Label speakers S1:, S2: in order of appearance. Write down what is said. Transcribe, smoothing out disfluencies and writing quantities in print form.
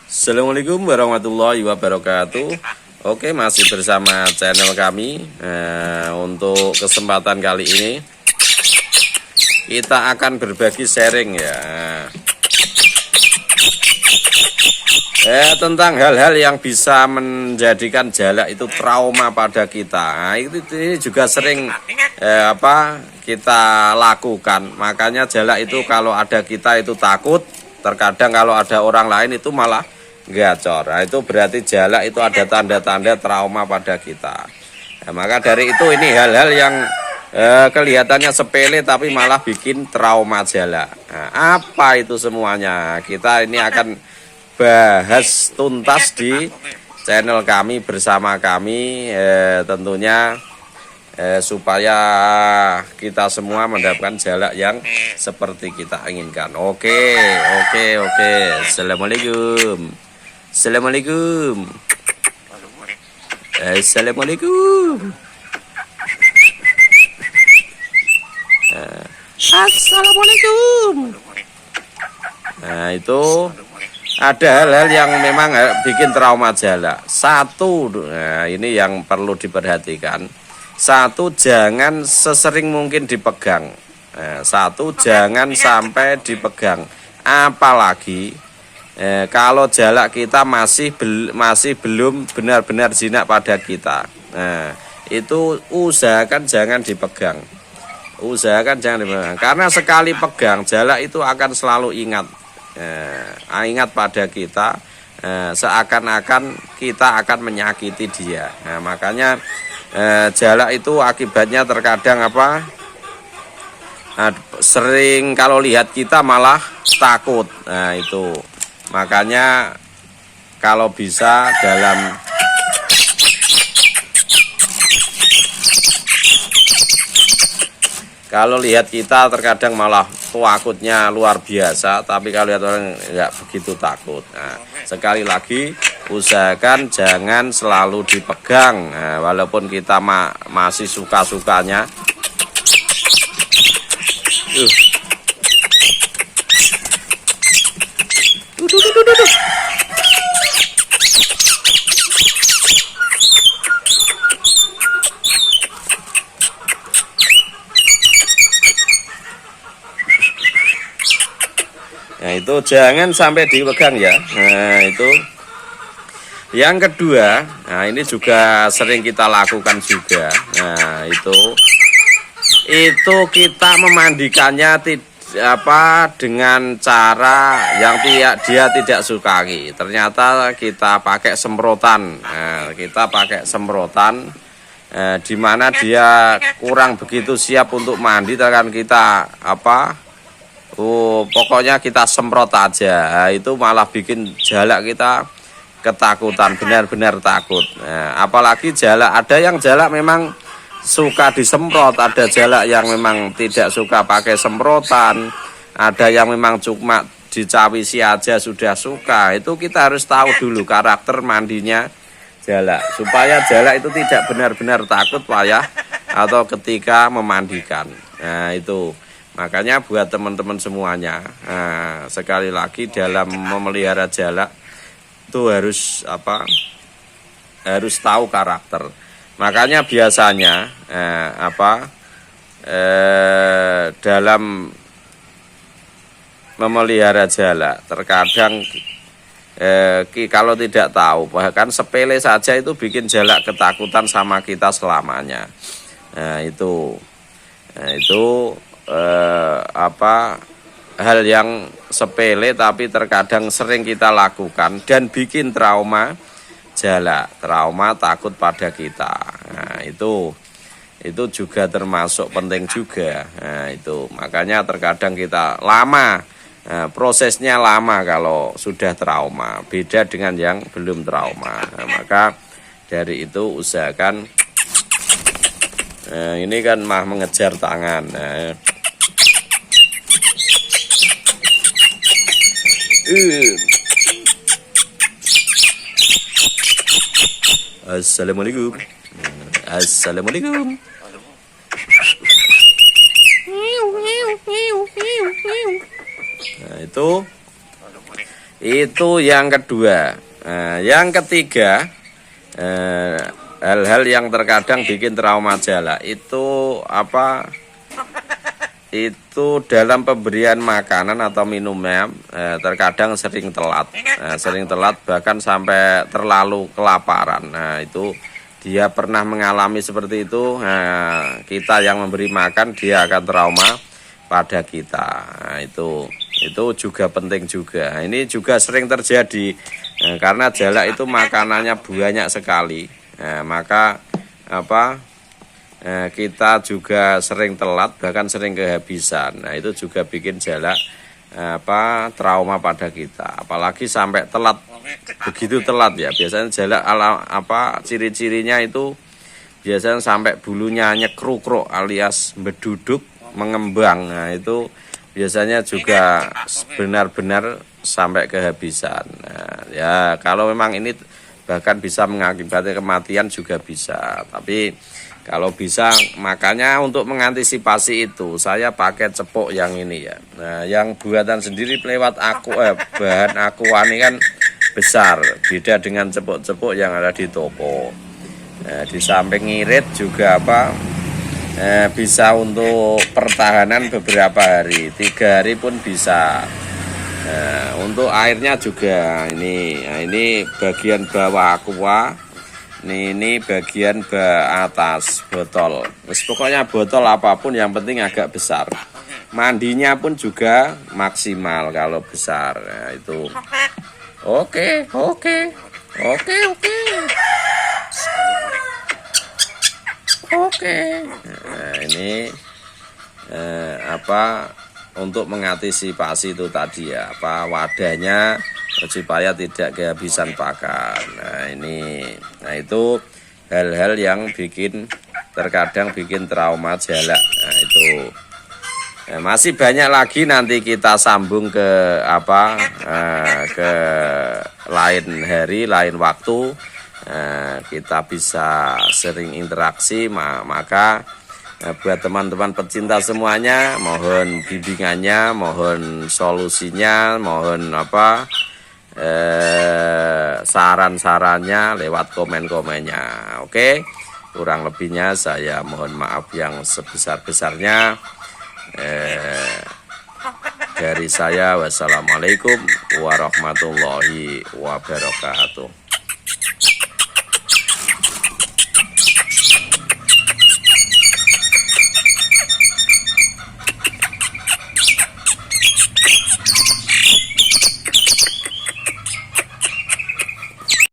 S1: Assalamualaikum warahmatullahi wabarakatuh. Oke, masih bersama channel kami. Untuk kesempatan kali ini kita akan berbagi sharing ya, tentang hal-hal yang bisa menjadikan jalak itu trauma pada kita. Nah, ini juga sering kita lakukan. Makanya jalak itu kalau ada kita itu takut. Terkadang kalau ada orang lain itu malah gacor. Nah, itu berarti jalak itu ada tanda-tanda trauma pada kita. Nah, maka dari itu ini hal-hal yang kelihatannya sepele tapi malah bikin trauma jalak. Nah, apa itu semuanya? Kita ini akan bahas tuntas di channel kami bersama kami, tentunya supaya kita semua mendapatkan jalak yang seperti kita inginkan. Oke. Assalamualaikum. Assalamualaikum. Assalamualaikum. Assalamualaikum. Nah, itu ada hal-hal yang memang bikin trauma jalak. Satu, nah ini yang perlu diperhatikan. Satu, jangan sesering mungkin dipegang. Satu, jangan sampai dipegang. Apalagi kalau jalak kita masih belum benar-benar jinak pada kita. Nah, itu usahakan jangan dipegang. Usahakan jangan dipegang. Karena sekali pegang, jalak itu akan selalu ingat. Ingat pada kita, seakan-akan kita akan menyakiti dia. Nah, makanya jalak itu akibatnya terkadang sering kalau lihat kita malah takut. Nah, itu makanya kalau bisa kalau lihat kita terkadang malah takutnya luar biasa, tapi kalau lihat orang nggak begitu takut. Nah, sekali lagi usahakan jangan selalu dipegang, walaupun kita masih suka-sukanya. Nah, itu jangan sampai dipegang ya. Nah, itu yang kedua. Nah, ini juga sering kita lakukan juga. Nah, itu kita memandikannya dengan cara yang dia tidak sukai. Ternyata kita pakai semprotan. Nah, kita pakai semprotan di mana dia kurang begitu siap untuk mandi, terkadang kita pokoknya kita semprot aja. Nah, itu malah bikin jalak kita ketakutan, benar-benar takut. Nah, apalagi jalak, ada yang jalak memang suka disemprot, ada jalak yang memang tidak suka pakai semprotan, ada yang memang cuma dicawisi aja sudah suka. Itu kita harus tahu dulu karakter mandinya jalak, supaya jalak itu tidak benar-benar takut atau ketika memandikan. Nah, itu makanya buat teman-teman semuanya, sekali lagi dalam memelihara jalak itu harus tahu karakter. Makanya biasanya dalam memelihara jalak terkadang kalau tidak tahu, bahkan sepele saja itu bikin jalak ketakutan sama kita selamanya. Nah, itu hal yang sepele tapi terkadang sering kita lakukan dan bikin trauma jalak, trauma takut pada kita. Nah, itu juga termasuk penting juga. Nah, itu makanya terkadang kita lama, prosesnya lama kalau sudah trauma, beda dengan yang belum trauma. Nah, maka dari itu usahakan, ini kan mengejar tangan. Assalamualaikum. Assalamualaikum. Nah, Itu yang kedua. Yang ketiga, hal-hal yang terkadang bikin trauma jala itu apa? Itu dalam pemberian makanan atau minumnya terkadang sering telat bahkan sampai terlalu kelaparan. Nah, itu dia pernah mengalami seperti itu. Nah, kita yang memberi makan dia akan trauma pada kita. Nah, itu juga penting juga. Nah, ini juga sering terjadi karena jalak itu makanannya banyak sekali. Nah, maka apa? Kita juga sering telat bahkan sering kehabisan. Nah, itu juga bikin jalak trauma pada kita. Apalagi sampai telat, begitu telat ya. Biasanya jalak ciri-cirinya itu biasanya sampai bulunya nyekruk-kruk alias beduduk mengembang. Nah, itu biasanya juga benar-benar sampai kehabisan. Nah, ya kalau memang ini bahkan bisa mengakibatkan kematian juga bisa. Tapi kalau bisa, makanya untuk mengantisipasi itu saya pakai cepuk yang ini ya. Nah, yang buatan sendiri lewat bahan aqua ini kan besar, beda dengan cepuk-cepuk yang ada di toko. Nah, di samping ngirit juga bisa untuk pertahanan beberapa hari, 3 hari pun bisa. Nah, untuk airnya juga ini bagian bawah aqua. Ini bagian atas botol. Pokoknya botol apapun yang penting agak besar. Mandinya pun juga maksimal kalau besar. Nah, itu. Oke. Nah, ini untuk mengantisipasi itu tadi ya, wadahnya supaya tidak kehabisan pakan. Nah, itu hal-hal yang terkadang bikin trauma jalak. Nah, itu masih banyak lagi, nanti kita sambung ke ke lain hari, lain waktu. Kita bisa sering interaksi, maka buat teman-teman pecinta semuanya, mohon bimbingannya, mohon solusinya, mohon saran-sarannya lewat komen-komennya. Oke, kurang lebihnya saya mohon maaf yang sebesar-besarnya. Dari saya, wassalamualaikum warahmatullahi wabarakatuh.